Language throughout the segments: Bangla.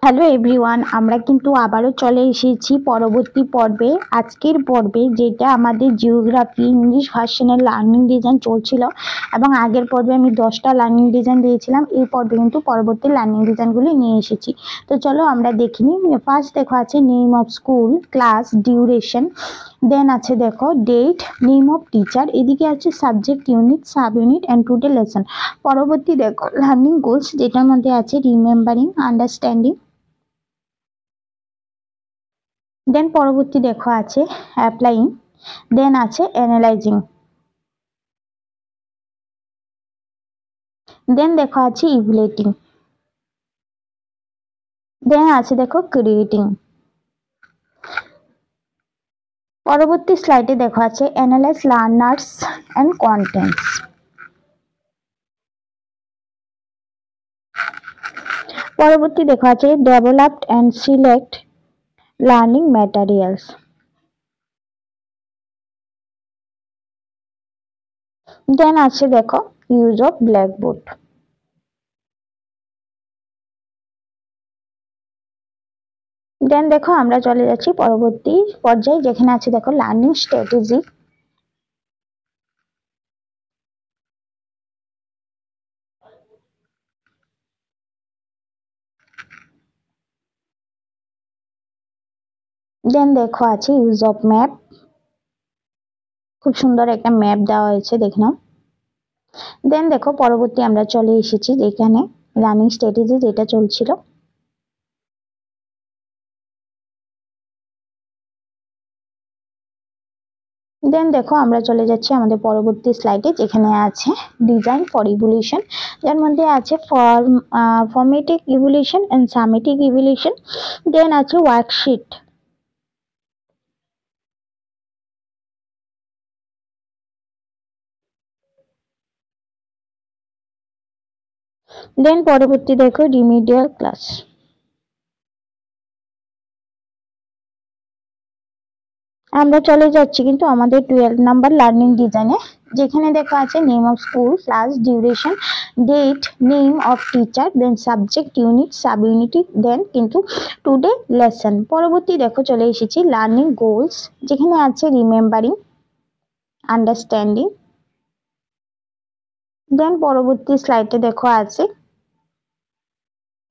হ্যালো এভরিওয়ান, আমরা কিন্তু আবারও চলে এসেছি পরবর্তী পর্বে। আজকের পর্বে যেটা আমাদের জিওগ্রাফি ইংলিশ ভার্সনের লার্নিং ডিজাইন চলছিল এবং আগের পর্বে আমি 10টা লার্নিং ডিজাইন দিয়েছিলাম। এই পর্বে কিন্তু পরবর্তী লার্নিং ডিজাইনগুলি নিয়ে এসেছি। তো চলো আমরা দেখে নিই। ফার্স্ট দেখো আছে name of school, class, duration, then আছে দেখো ডেট, নেম অফ টিচার, এদিকে আছে subject, unit, sub unit and today lesson. পরবর্তী দেখো লার্নিং গোলস, যেটার মধ্যে আছে রিমেম্বারিং, আন্ডারস্ট্যান্ডিং। দেন পরবর্তী দেখো আছে অ্যাপ্লাইং, দেন আছে অ্যানালাইজিং, দেন দেখো আছে ইভ্যালুয়েটিং, দেন আছে দেখো ক্রিয়েটিং। পরবর্তী স্লাইডে দেখো আছে অ্যানালাইজ লার্নার্স অ্যান্ড কন্টেন্টস। পরবর্তী দেখো আছে developed and select learning materials. Then আছে দেখো ইউজ অফ ব্ল্যাকবোর্ড। দেন দেখো আমরা চলে যাচ্ছি পরবর্তী পর্যায়ে, যেখানে আছে দেখো লার্নিং স্ট্র্যাটেজি। দেন দেখো আছে ইউজ অফ ম্যাপ, খুব সুন্দর একটা ম্যাপ দেওয়া হয়েছে, দেখে নাও। দেন দেখো পরবর্তী আমরা চলে এসেছি যেখানে রানিং স্ট্র্যাটেজি যেটা চলছিল। দেন দেখো আমরা চলে যাচ্ছি আমাদের পরবর্তী স্লাইডে, যেখানে আছে ডিজাইন ফর ইভলিউশন, যার মধ্যে আছে ফর্মেটিক ইভলিউশন এন্ড সামেটিক ইভলিউশন। দেন আছে ওয়ার্কশিট। দেন পরবর্তী দেখো রিমিডিয়াল ক্লাস। আমরা চলে যাচ্ছি কিন্তু আমাদের 12 নাম্বার লার্নিং ডিজাইনে, যেখানে দেখা আছে name of school, class, duration, date, name of teacher, then subject, unit, sub unit, then কিন্তু টুডে লেসন। পরবর্তী দেখো চলে এসেছি লার্নিং গোলস, যেখানে আছে রিমেম্বারিং, আন্ডারস্ট্যান্ডিং। দেন পরবর্তী স্লাইডে দেখো আছে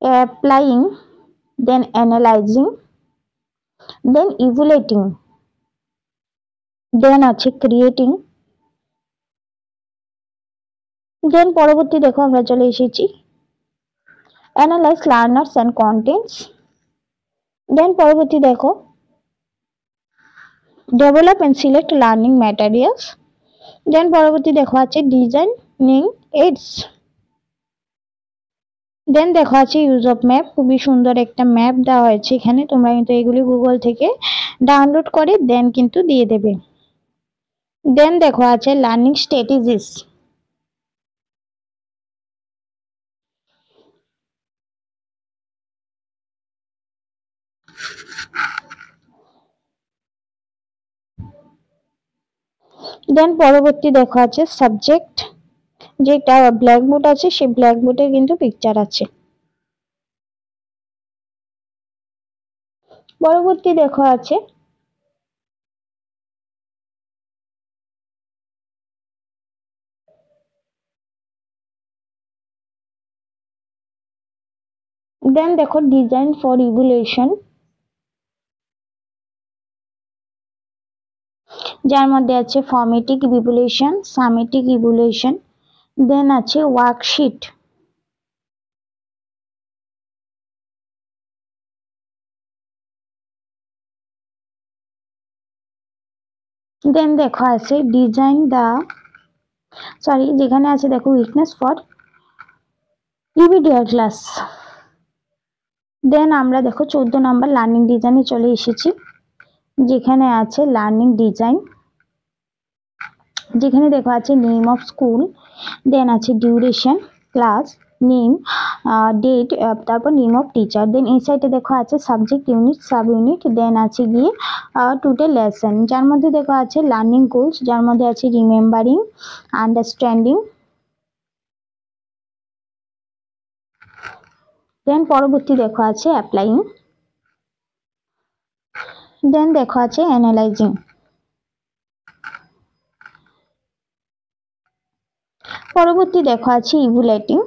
applying, then analysing, then evaluating, then আছে ক্রিয়েটিং। দেন পরবর্তী দেখো আমরা চলে এসেছি analyse learners and contents. Then পরবর্তী দেখো develop and select learning materials. Then পরবর্তী দেখো আছে ডিজাইনিং এইডস। দেন দেখো আছে ইউজ অফ ম্যাপ, খুবই সুন্দর একটা ম্যাপ দেওয়া হয়েছে এখানে, তোমরা কিন্তু এগুলি গুগল থেকে ডাউনলোড করে দেন কিন্তু দিয়ে দেবে। দেন দেখো আছে লার্নিং স্ট্র্যাটেজিস। দেন পরবর্তী দেখো আছে সাবজেক্ট, যেটা ব্ল্যাকবোর্ড আছে সেই ব্ল্যাকবোর্ডে কিন্তু পিকচার আছে। পরবর্তী দেখো আছে দেন দেখো ডিজাইন ফর ইভ্যালুয়েশন, যার মধ্যে আছে ফর্মেটিক ইভ্যালুয়েশন, সামেটিক ইভ্যালুয়েশন, দেন আছে ওয়ার্কশিট। দেন দেখো আছে ডিজাইন যেখানে আছে দেখো উইকনেস ফর রিমিডিয়াল ক্লাস। দেন আমরা দেখো 14 নাম্বার লার্নিং ডিজাইনে চলে এসেছি, যেখানে আছে লার্নিং ডিজাইন, যেখানে দেখো আছে নেম অফ স্কুল, দেন আছে ডিউরেশন, ক্লাস, নেম, ডেট, তারপর নেম অফ টিচার। দেন এই সাইডে দেখো আছে subject, unit, sub unit, then আছে গিয়ে টুডে লেসন, যার মধ্যে দেখো আছে লার্নিং গোলস, যার মধ্যে আছে রিমেম্বারিং, আন্ডারস্ট্যান্ডিং। দেন পরবর্তী দেখো আছে অ্যাপ্লাইং, দেন দেখো আছে অ্যানালাইজিং, পরবর্তী দেখো আছে ইভ্যালুয়েটিং,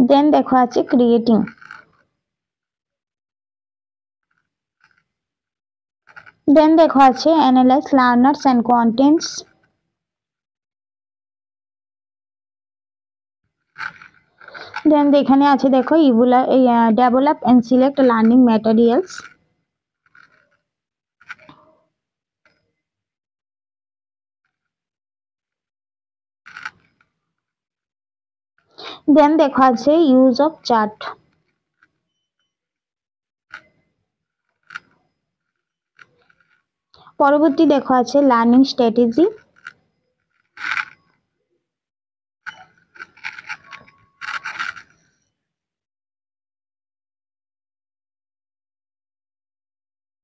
দেন দেখো আছে ক্রিয়েটিং, দেন দেখো আছে analyse learners and contents, then এখানে আছে দেখো develop and select learning materials, then দেখো আছে ইউজ অফ চার্ট, পরবর্তী দেখো আছে লার্নিং স্ট্র্যাটেজি,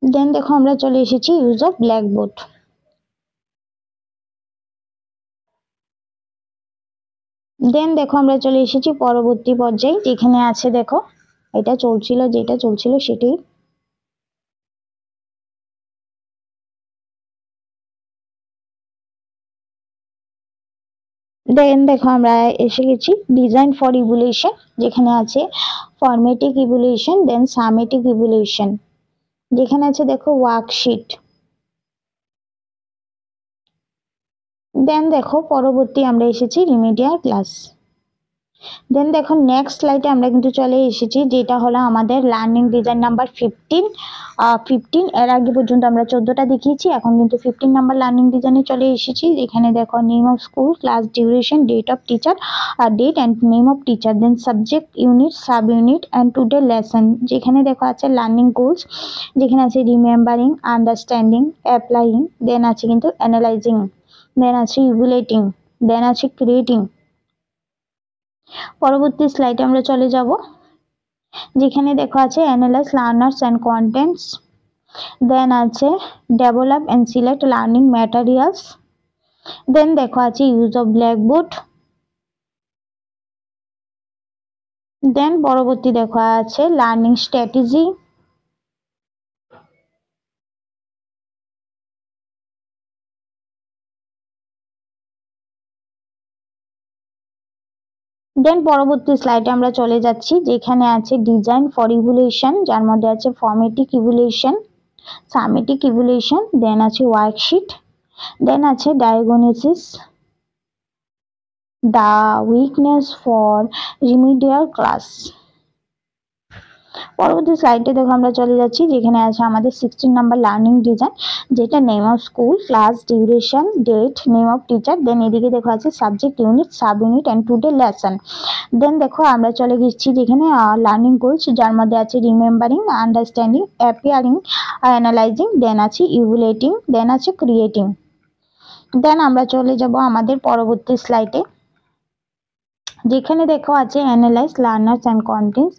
দেন দেখো আমরা চলে এসেছি ইউজ অফ ব্ল্যাকবোর্ড, দেন দেখো আমরা চলে এসেছি পরবর্তী পর্যায়ে, যেখানে আছে দেখো এটা চলছিল, যেটা চলছিল সেটাই, দেন দেখো আমরা এসে গেছি ডিজাইন ফর ইভ্যালুয়েশন, যেখানে আছে ফরম্যাটিক ইভ্যালুয়েশন, দেন সামেটিক ইভ্যালুয়েশন, যেখানে আছে দেখো ওয়ার্কশিট, দেন দেখো পরবর্তী আমরা এসেছি রিমিডিয়াল ক্লাস, দেন দেখো নেক্সট স্লাইডে আমরা কিন্তু চলে এসেছি, যেটা হলো আমাদের লার্নিং ডিজাইন নাম্বার 15 এর আগে পর্যন্ত আমরা 14টা দেখিয়েছি, এখন কিন্তু 15 নাম্বার লার্নিং ডিজাইনে চলে এসেছি। এখানে দেখো name of school, class duration, date of teacher, date and name of teacher, then subject, unit, sub unit and today lesson, যেখানে দেখো আছে লার্নিং গোলস, যেখানে আছে রিমেম্বারিং, আন্ডারস্ট্যান্ডিং, অ্যাপ্লাইং, দেন আছে কিন্তু অ্যানালাইজিং, দেন আছে ইভ্যালুয়েটিং, দেন আছে ক্রিয়েটিং। পরবর্তী স্লাইডে আমরা চলে যাব, যেখানে দেখো আছে analyse learners and contents, then আছে develop and select learning materials, then দেখো আছে ইউজ অফ ব্ল্যাকবোর্ড, দেন পরবর্তী দেখো আছে লার্নিং স্ট্র্যাটেজি, দেন পরবর্তী স্লাইডে আমরা চলে যাচ্ছি, যেখানে আছে ডিজাইন ফর ইভ্যালুয়েশন, যার মধ্যে আছে ফরম্যাটিক ইভ্যালুয়েশন, সামেটিক ইভ্যালুয়েশন, দেন আছে ওয়ার্কশিট, দেন আছে diagnosis, the weakness for remedial class. পরবর্তী স্লাইডে দেখো আমরা চলে যাচ্ছি, যেখানে আছে আমাদের 16 নাম্বার লার্নিং ডিজাইন, যেটা name of school, class duration, date, name of teacher, then এদিকে দেখো আছে subject, unit, sub unit and today lesson. Then দেখো আমরা চলে গেছি যেখানে লার্নিং গোলস, যার মধ্যে আছে রিমেম্বারিং, আন্ডারস্ট্যান্ডিং, অ্যাপিয়ারিং, অ্যানালাইজিং, দেন আছে ইভ্যালুয়েটিং, দেন আছে ক্রিয়েটিং। দেন আমরা চলে যাব আমাদের পরবর্তী স্লাইডে, যেখানে দেখো আছে analyse learners and contents,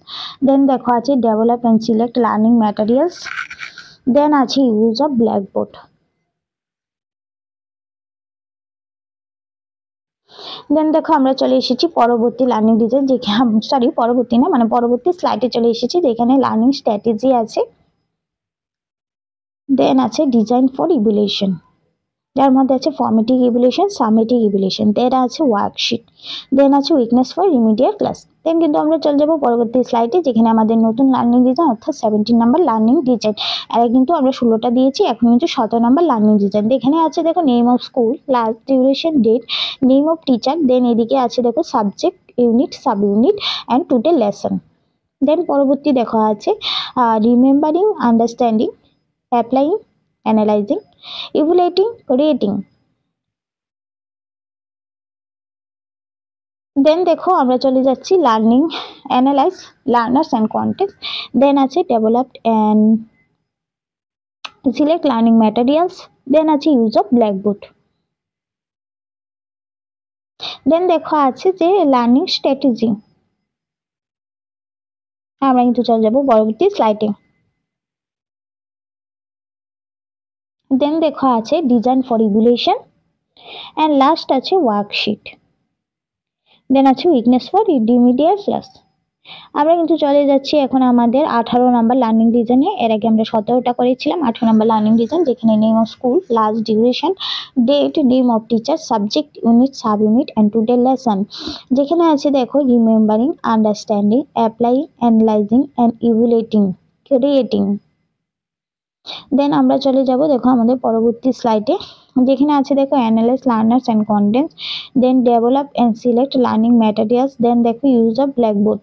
then দেখো আছে develop and select learning materials, then আছে ইউজ অফ ব্ল্যাকবোর্ড। দেন দেখো আমরা চলে এসেছি পরবর্তী লার্নিং ডিজাইন, যেখানে পরবর্তী না মানে পরবর্তী স্লাইডে চলে এসেছি, যেখানে লার্নিং স্ট্র্যাটেজি আছে, দেন আছে ডিজাইন ফর ইভ্যালুয়েশন, যার মধ্যে আছে ফরম্যাটিক ইভ্যালুয়েশন, সামেটিক ইভ্যালুয়েশন, দেন আছে ওয়ার্কশিট, দেন আছে উইকনেস ফর রিমিডিয়াল ক্লাস। দেন কিন্তু আমরা চলে যাব পরবর্তী স্লাইডে, যেখানে আমাদের নতুন লার্নিং ডিজাইন, অর্থাৎ 17 নাম্বার লার্নিং ডিজাইন। এর কিন্তু আমরা 16টা দিয়েছি, এখন কিন্তু 17 নাম্বার লার্নিং ডিজাইন। এখানে আছে দেখো name of school, class duration, date, name of teacher, then এদিকে আছে দেখো subject, unit, sub unit and today lesson. Then পরবর্তী দেখো আছে remembering, understanding, applying, analysing, evaluating, creating. Then দেখো আমরা চলে যাচ্ছি learning analyse learners and contents, then আছে developed and select learning materials, then আছে ইউজ অফ ব্ল্যাকবোর্ড। দেন দেখো আছে যে লার্নিং স্ট্র্যাটেজি। আমরা কিন্তু চলে যাবো পরবর্তী স্লাইডে। দেন দেখো আছে design for evaluation, and last আছে ওয়ার্কশিট। দেন আছে উইকনেস ফর রিমিডিয়াল ক্লাস। আমরা কিন্তু চলে যাচ্ছি এখন আমাদের 18 নাম্বার লার্নিং ডিজাইনে। এর আগে আমরা 17টা করেছিলাম। 18 নাম্বার লার্নিং ডিজাইন, যেখানে name of school, class, duration, date, name of teacher, subject, unit, sub unit and today lesson. যেখানে আছে দেখো remembering, understanding, apply, analysing and evaluating, creating. Then আমরা চলে যাব দেখো আমাদের পরবর্তী স্লাইডে, যেখানে আছে দেখো analyse learners and contents, then develop and select learning materials, then দেখো ইউজ অফ ব্ল্যাকবোর্ড।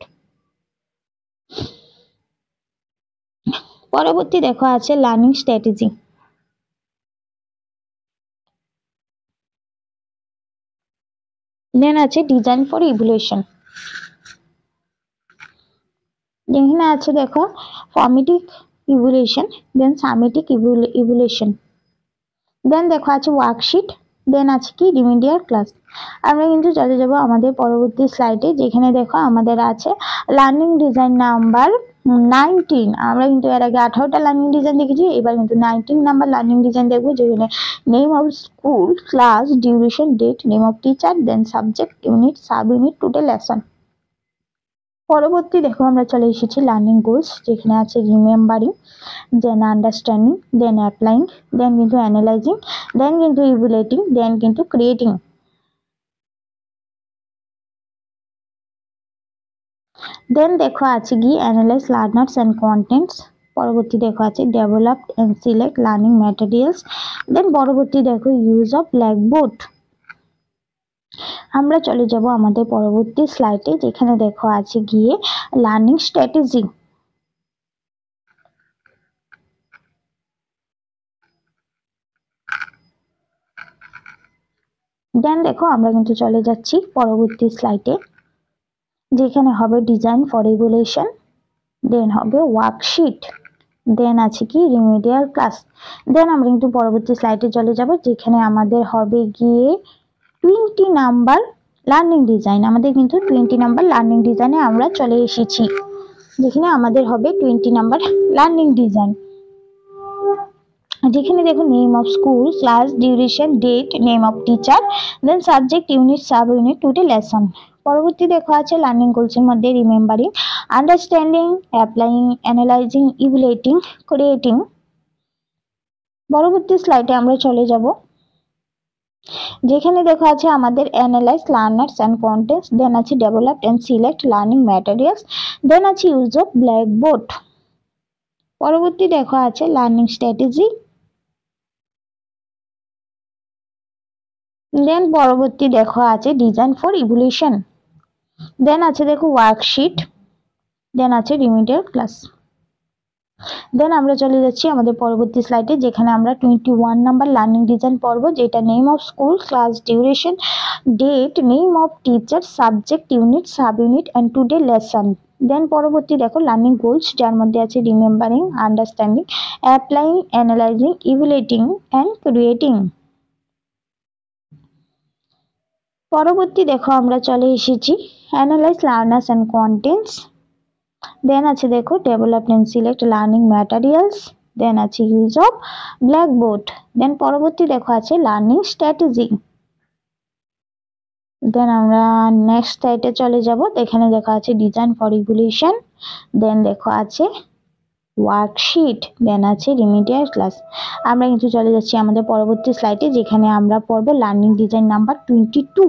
পরবর্তী দেখো আছে লার্নিং স্ট্র্যাটেজি, দেন আছে ডিজাইন ফর ইভ্যালুয়েশন, যেখানে আছে দেখো ফর্মেটিক ইভ্যালুয়েশন, দেন সামেটিক ইভ্যালুয়েশন, দেন দেখো আছে ওয়ার্কশিট, দেন আছে কি রিমিডিয়াল ক্লাস। আমরা কিন্তু চলে যাব আমাদের পরবর্তী স্লাইডে, যেখানে দেখো আমাদের আছে লার্নিং ডিজাইন নাম্বার 19। আমরা কিন্তু এর আগে 18টা লার্নিং ডিজাইন দেখেছি, এবার কিন্তু 19 নাম্বার লার্নিং ডিজাইন দেখবো, যেখানে name of school, class, duration, date, name of teacher, then subject, unit, sub unit, today lesson. পরবর্তী দেখো আমরা চলে এসেছি লার্নিং গোলস, যেখানে আছে remembering, then understanding, then applying, then কিন্তু অ্যানালাইজিং, দেন কিন্তু ইভ্যালুয়েটিং, দেন কিন্তু ক্রিয়েটিং। দেন দেখো আছে কি অ্যানালাইজ লার্নার্স অ্যান্ড কন্টেন্টস। পরবর্তী দেখো আছে develop and select learning materials, then পরবর্তী দেখো ইউজ অফ ব্ল্যাকবোর্ড। আমরা চলে যাব আমাদের পরবর্তী স্লাইডে, যেখানে দেখো আছে গিয়ে লার্নিং স্ট্র্যাটেজি। দেন দেখো আমরা কিন্তু চলে যাচ্ছি পরবর্তী স্লাইডে, যেখানে হবে ডিজাইন ফর ইভ্যালুয়েশন, দেন হবে ওয়ার্কশিট, দেন আছে কি রিমিডিয়াল ক্লাস। দেন আমরা কিন্তু পরবর্তী স্লাইডে চলে যাব, যেখানে আমাদের হবে গিয়ে 20 নাম্বার লার্নিং ডিজাইন। আমাদের কিন্তু 20 নাম্বার লার্নিং ডিজাইনে আমরা চলে এসেছি, যেখানে আমাদের হবে 20 নাম্বার লার্নিং ডিজাইন, যেখানে দেখো name of school, class, duration, date, name of teacher, then subject, unit, sub unit, today lesson. পরবর্তী দেখো আছে লার্নিং গোলসের মধ্যে remembering, understanding, applying, analysing, evaluating, creating. পরবর্তী স্লাইডে আমরা চলে যাব, যেখানে দেখো আছে আমাদের analyse learners and contents, then আছে develop and select learning materials, then আছে ইউজ অফ ব্ল্যাকবোর্ড। পরবর্তী দেখো আছে লার্নিং স্ট্র্যাটেজি, দেন পরবর্তী দেখো আছে ডিজাইন ফর ইভ্যালুয়েশন, দেন আছে দেখো ওয়ার্কশিট, দেন আছে রিমিডিয়াল ক্লাস। দেন আমরা চলে যাচ্ছি আমাদের পরবর্তী স্লাইডে, যেখানে আমরা 21 নাম্বার লার্নিং ডিজাইন পড়বো, যেটা name of school, class, duration, date, name of teacher, subject, unit, sub unit and today lesson. Then পরবর্তী দেখো লার্নিং গোলস, যার মধ্যে আছে remembering, understanding, applying, analysing, evaluating and creating. পরবর্তী দেখো আমরা চলে এসেছি analyse learners and contents, then আছে দেখো develop and select learning materials, then আছে ইউজ অফ ব্ল্যাকবোর্ড। দেন পরবর্তী দেখো আছে লার্নিং স্ট্র্যাটেজি। দেন আমরা নেক্সট স্লাইডে চলে যাব, এখানে দেখো আছে ডিজাইন ফর ইভ্যালুয়েশন, দেন দেখো আছে ওয়ার্কশিট, দেন আছে রিমিডিয়াল ক্লাস। আমরা কিন্তু চলে যাচ্ছি আমাদের পরবর্তী স্লাইডে, যেখানে আমরা পড়বো learning design number 22।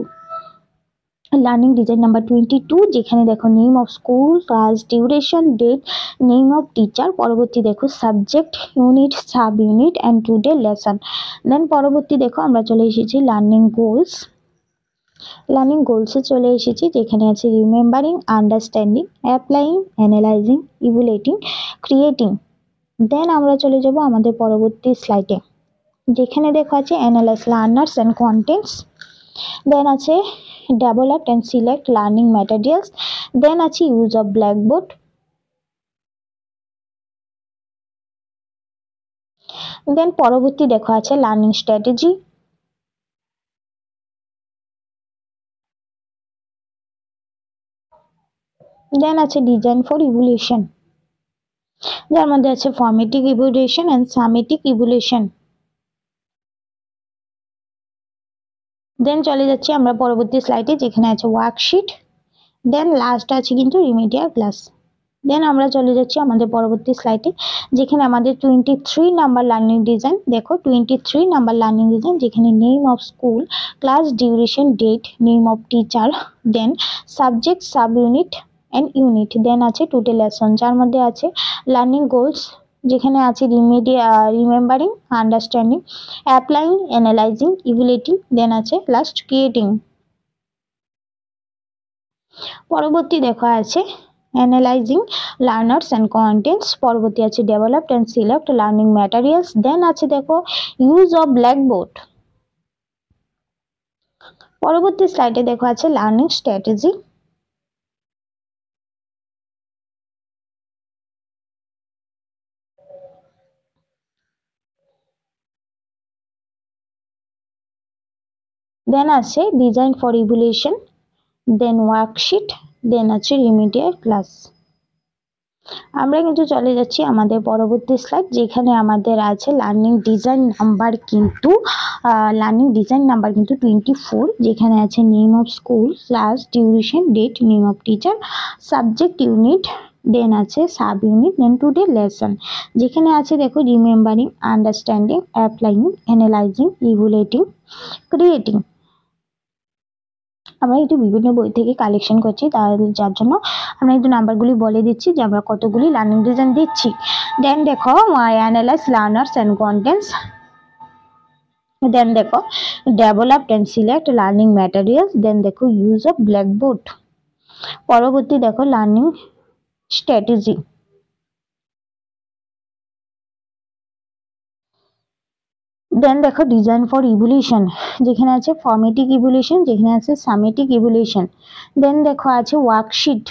Learning design number 22, যেখানে দেখো name of school, class, duration, date, name of teacher, পরবর্তী দেখো subject, unit, sub unit and today lesson. Then পরবর্তী দেখো আমরা চলে এসেছি লার্নিং গোলস। লার্নিং গোলসে চলে এসেছি, যেখানে আছে remembering, understanding, applying, analysing, evaluating, creating. Then আমরা চলে যাব আমাদের পরবর্তী স্লাইডে, যেখানে দেখো আছে analyse learners and contents, then আছে develop and select learning materials, then আছে ইউজ অফ ব্ল্যাকবোর্ড। দেন পরবর্তী দেখো আছে লার্নিং স্ট্র্যাটেজি। দেন আছে ডিজাইন ফর ইভ্যালুয়েশন, যার মধ্যে আছে ফর্মেটিক ইভ্যালুয়েশন অ্যান্ড সামেটিক ইভ্যালুয়েশন। দেন চলে যাচ্ছি আমরা পরবর্তী স্লাইডে, যেখানে আছে ওয়ার্কশিট। দেন লাস্ট আছে কিন্তু রিমিডিয়াল ক্লাস। দেন আমরা চলে যাচ্ছি আমাদের পরবর্তী স্লাইডে, যেখানে আমাদের 23 নাম্বার লার্নিং ডিজাইন। দেখো 23 নাম্বার লার্নিং ডিজাইন, যেখানে name of school, class duration, date, name of teacher, then subject, sub unit and unit, then আছে টুডে লেসন, যার মধ্যে আছে লার্নিং গোলস, যেখানে আছে remembering, understanding, applying, analysing, evaluating, then আছে লাস্ট ক্রিয়েটিং। পরবর্তী দেখা আছে অ্যানালাইজিং লার্নার্স অ্যান্ড কন্টেন্টস, পরবর্তী আছে develop and select learning materials, then আছে দেখো ইউজ অফ ব্ল্যাকবোর্ড। পরবর্তী স্লাইডে দেখো আছে লার্নিং স্ট্র্যাটেজি। দেন আছে design for evaluation, then worksheet, then আছে রিমিডিয়াল ক্লাস। আমরা কিন্তু চলে যাচ্ছি আমাদের পরবর্তী স্লাইড, যেখানে আমাদের আছে লার্নিং ডিজাইন নাম্বার কিন্তু 24, যেখানে আছে name of school, class duration, date, name of teacher, subject unit, then আছে sub unit, then today lesson, যেখানে আছে দেখো remembering, understanding, applying, analysing, evaluating, creating. আমরা একটু বিভিন্ন বই থেকে কালেকশন করছি, যার জন্য আমরা একটু নাম্বারগুলি বলে দিচ্ছি যে আমরা কতগুলি লার্নিং ডিজাইন দিচ্ছি। দেন দেখো analyse learners and contents, then দেখো develop and select learning materials, then দেখো ইউজ অফ ব্ল্যাকবোর্ড। পরবর্তী দেখো লার্নিং স্ট্র্যাটেজি। দেন দেখো ডিজাইন ফর ইভ্যালুয়েশন, যেখানে আছে ফর্মেটিক ইভ্যালুয়েশন, যেখানে আছে সামেটিক ইভ্যালুয়েশন, দেন দেখো আছে ওয়ার্কশিট।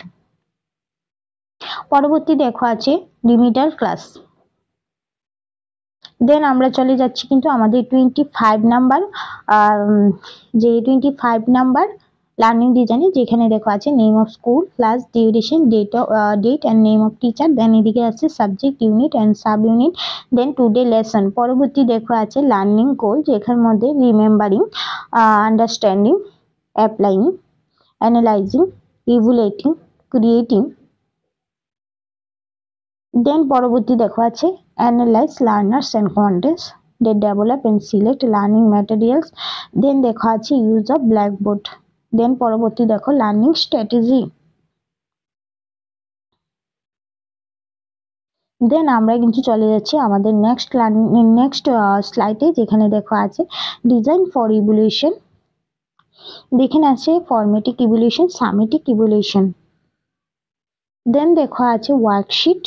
পরবর্তী দেখো আছে রিমিডিয়াল ক্লাস। দেন আমরা চলে যাচ্ছি কিন্তু আমাদের 25 নাম্বার যে 25 নাম্বার লার্নিং ডিজাইনে, যেখানে দেখো আছে name of school, class duration, date and name of teacher, then এদিকে আছে subject unit and sub unit, then today lesson. পরবর্তী দেখো আছে লার্নিং গোল, যেখানের মধ্যে remembering, understanding, applying, analysing, evaluating, creating. Then পরবর্তী দেখো আছে analyse learners and contents, then develop and select learning materials, then দেখো আছে ইউজ অফ ব্ল্যাকবোর্ড। দেন পরবর্তী দেখো লার্নিং স্ট্র্যাটেজি। দেন আমরা কিন্তু চলে যাচ্ছি আমাদের নেক্সট স্লাইডে, যেখানে দেখো আছে ডিজাইন ফর ইভ্যালুয়েশন, যেখানে আছে ফরমেটিক ইভ্যালুয়েশন, সামেটিক ইভ্যালুয়েশন, দেন দেখো আছে ওয়ার্কশিট,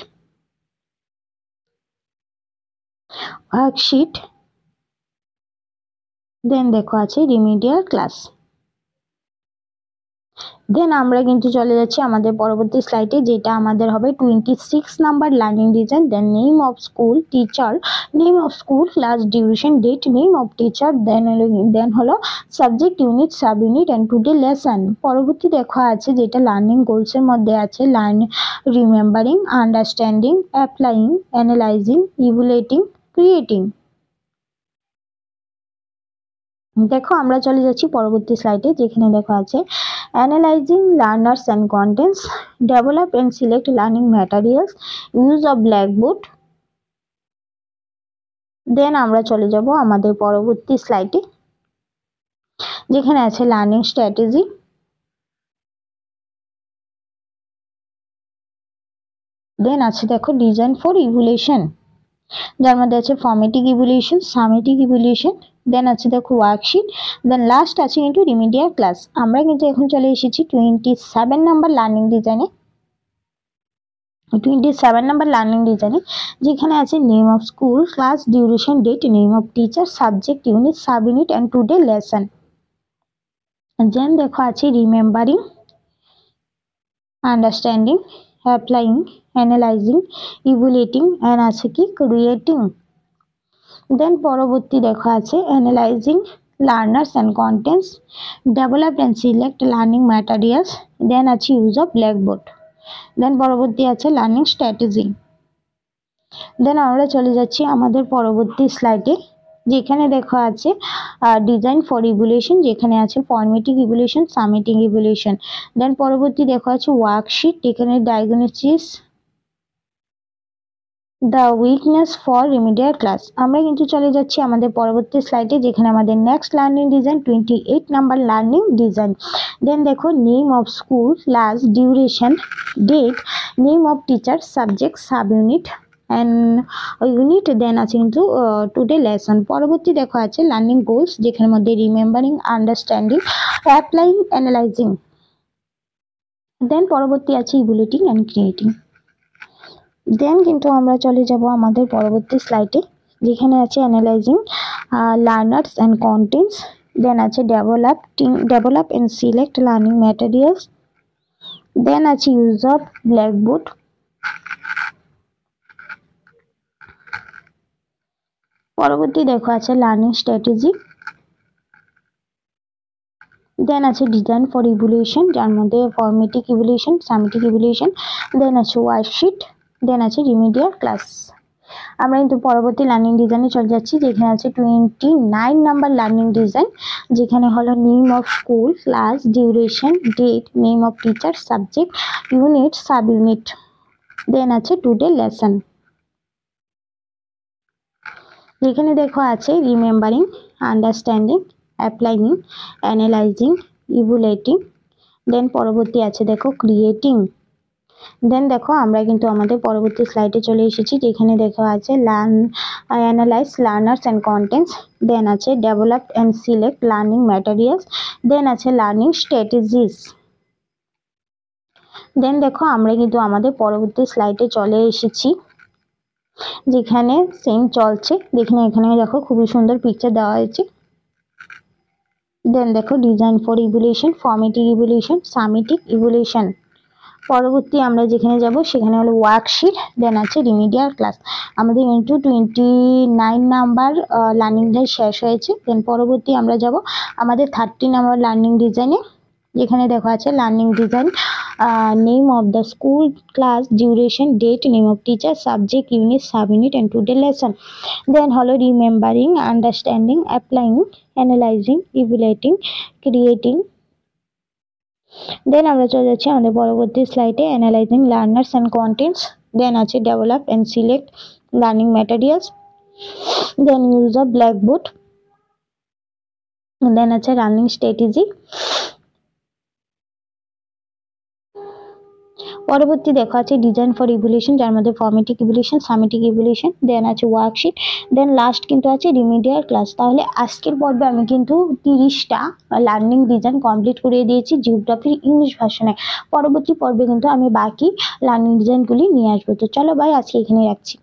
দেন দেখো আছে রিমিডিয়াল ক্লাস। দেন আমরা কিন্তু চলে যাচ্ছি আমাদের পরবর্তী স্লাইডে, যেটা আমাদের হবে 26 number learning design. Then name of school, teacher, name of school, class duration, date, name of teacher, then হলো subject unit, sub unit and today lesson. পরবর্তী দেখা আছে যেটা লার্নিং গোলসের মধ্যে আছে remembering, understanding, applying, analysing, evaluating, creating. দেখো আমরা চলে যাচ্ছি পরবর্তী স্লাইডে, যেখানে দেখা আছে analysing learners and contents, develop and select learning materials, use of blackboard. Then আমরা চলে যাব আমাদের পরবর্তী স্লাইডে, যেখানে আছে লার্নিং স্ট্র্যাটেজি। দেন আছে দেখো ডিজাইন ফর ইভ্যালুয়েশন, যার মধ্যে আছে ফর্মেটিক ইভ্যালুয়েশন, সামেটিক ইভ্যালুয়েশন, দেন আছে দেখো ওয়ার্কশিট, দেন লাস্ট আছে কিন্তু রিমিডিয়াল ক্লাস। আমরা কিন্তু এখন চলে এসেছি 27 নাম্বার লার্নিং ডিজাইনে, 27 নাম্বার লার্নিং ডিজাইনে, যেখানে আছে name of school, class duration, date, name of teacher, subject unit, sub unit and today lesson. Then দেখো আছে remembering, understanding, applying, analysing, evaluating and আছে কি ক্রিয়েটিং। দেন পরবর্তী দেখা আছে analysing learners and contents, develop and select learning materials, then আছে ইউজ অফ ব্ল্যাকবোর্ড। দেন পরবর্তী আছে লার্নিং স্ট্র্যাটেজি। দেন আমরা চলে যাচ্ছি আমাদের পরবর্তী স্লাইডে, যেখানে দেখো আছে ডিজাইন ফর ইভ্যালুয়েশন, যেখানে আছে formative evaluation, summative evaluation. Then পরবর্তী দেখো আছে ওয়ার্কশিট, এখানে diagnosis the weakness for remedial class. আমরা কিন্তু চলে যাচ্ছি আমাদের পরবর্তী স্লাইডে, যেখানে আমাদের next learning design 28 number learning design. Then দেখো name of school, class, duration, date, name of teacher, subject, sub unit and unit. Then আছে কিন্তু টুডে লেসন। পরবর্তী দেখো আছে লার্নিং গোলস, যেখানের মধ্যে রিমেম্বারিং, আন্ডারস্ট্যান্ডিং, অ্যাপ্লাইং, অ্যানালাইজিং। দেন পরবর্তী আছে ইভ্যালুয়েটিং অ্যান্ড ক্রিয়েটিং। দেন কিন্তু আমরা চলে যাব আমাদের পরবর্তী স্লাইডে, যেখানে আছে analysing learners and contents. Then আছে develop and select learning materials. Then আছে ইউজ অফ ব্ল্যাকবোর্ড। পরবর্তী দেখো আছে লার্নিং স্ট্র্যাটেজি। দেন আছে ডিজাইন ফর ইভ্যালুয়েশন, যার মধ্যে ফরমেটিভ ইভ্যালুয়েশন, সামেটিভ ইভ্যালুয়েশন। দেন আছে ওয়ার্কশিট। দেন আছে রিমিডিয়াল ক্লাস। আমরা কিন্তু পরবর্তী লার্নিং ডিজাইনে চলে যাচ্ছি, যেখানে আছে 29 নাম্বার লার্নিং ডিজাইন, যেখানে হলো name of school, class, duration, date, name of teacher, subject, unit, sub unit. Then আছে টুডে লেসন, যেখানে দেখো আছে remembering, understanding, applying, analysing, evaluating. Then পরবর্তী আছে দেখো ক্রিয়েটিং। দেন দেখো আমরা কিন্তু আমাদের পরবর্তী স্লাইডে চলে এসেছি, যেখানে দেখো আছে analyse learners and contents. Then আছে develop and select learning materials. Then আছে লার্নিং স্ট্র্যাটেজিস। দেন দেখো আমরা কিন্তু আমাদের পরবর্তী স্লাইডে চলে এসেছি, যেখানে সেম চলছে। এখানে দেখো খুবই সুন্দর পিকচার দেওয়া হয়েছে। দেন দেখো design for evaluation, formative evaluation, summative evaluation. পরবর্তী আমরা যেখানে যাব সেখানে হলো ওয়ার্কশিট। দেন আছে রিমিডিয়াল ক্লাস। আমাদের কিন্তু 29 নাম্বার লার্নিং ডিজাইন শেষ হয়েছে। দেন পরবর্তী আমরা যাব আমাদের 30 নাম্বার লার্নিং ডিজাইনে, যেখানে দেখো আছে learning design name of the school, class, duration, date, name of teacher, subject, unit, sub unit and today lesson. Then হলো remembering, understanding, applying, analysing, evaluating, creating. Then আমরা চলে যাচ্ছি আমাদের পরবর্তী স্লাইডে, analyzing learners and contents. Then আছে develop and select learning materials. Then use of blackboard. Then আছে লার্নিং স্ট্র্যাটেজি। পরবর্তী দেখো আছে ডিজাইন ফর ইভ্যালুয়েশন, যার মধ্যে ফরমেটিভ ইভ্যালুয়েশন, সামেটিভ ইভ্যালুয়েশন। দেন আছে ওয়ার্কশিট। দেন লাস্ট কিন্তু আছে রিমিডিয়াল ক্লাস। তাহলে আজকের পর্বে আমি কিন্তু 30টা লার্নিং ডিজাইন কমপ্লিট করে দিয়েছি জিওগ্রাফির ইংলিশ ভার্সনে। পরবর্তী পর্বে কিন্তু আমি বাকি লার্নিং ডিজাইনগুলি নিয়ে আসবো। তো চলো ভাই, আজকে এখানে রাখছি।